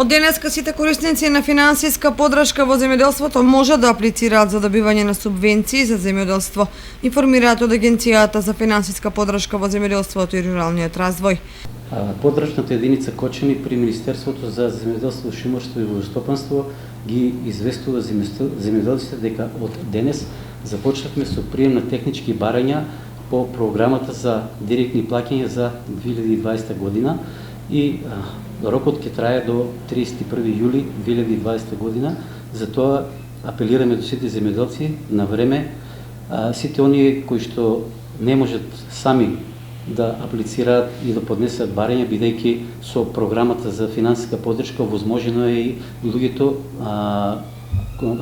Од денеска сите корисници на финансиска поддршка во земјоделството може да аплицираат за добивање на субвенции за земјоделство, информираат од Агенцијата за финансиска поддршка во земјоделството и руралниот развој. Поддршната единица Кочани при Министерството за земјоделство, шумарство и водостопанство ги известува земјоделците дека од денес започнавме со прием на технички барања по програмата за директни плаќања за 2020 година и рокот ќе трае до 31 јули 2020 година. Затоа апелираме до сите земјоделци на време, сите оние кои што не можат сами да аплицираат и да поднесат барања, бидејќи со програмата за финансиска поддршка возможно е и луѓето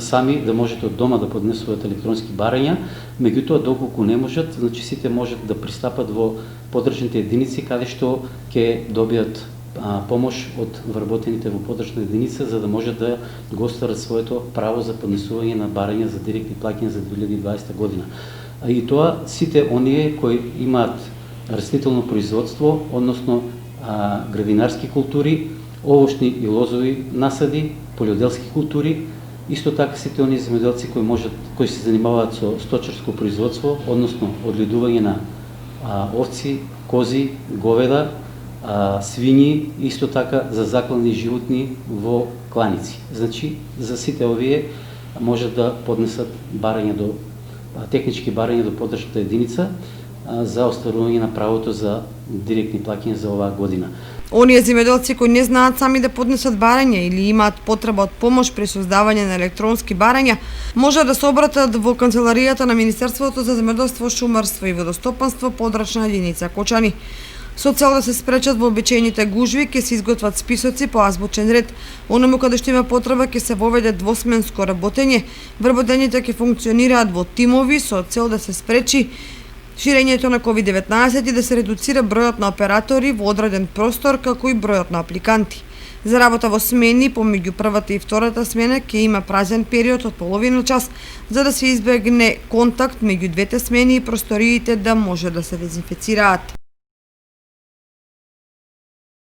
сами да можат од дома да поднесуваат електронски барања, меѓутоа доколку не можат, значи сите можат да пристапат во поддршните единици каде што ќе добијат помош од вработените во поддршна единица, за да можат да го остварат своето право за поднесување на барања за директни плаќања за 2020 година. И тоа сите оние кои имаат растително производство, односно градинарски култури, овошни и лозови насади, полјоделски култури, исто така сите оние земјоделци кои се занимаваат со сточарско производство, односно одледување на овци, кози, говеда, свињи, исто така за заклани животни во кланици. Значи, за сите овие можат да поднесат технички барања до поддршната единица за остварување на правото за директни плаќања за оваа година. Оние земјоделци кои не знаат сами да поднесат барања или имаат потреба од помош при создавање на електронски барања, може да се обратат во канцеларијата на Министерството за земјоделство, шумарство и водостопанство, поддршна единица Кочани. Со цел да се спречат вообичаените гужви, ќе се изготват списоци по азбучен ред. Оному каде што има потреба ќе се воведе двосменско работење. Вработењите ќе функционираат во тимови со цел да се спречи ширењето на COVID-19 и да се редуцира бројот на оператори во одреден простор, како и бројот на апликанти. За работа во смени помеѓу првата и втората смена ќе има празен период од половина час, за да се избегне контакт меѓу двете смени и просториите да може да се дезинфецираат.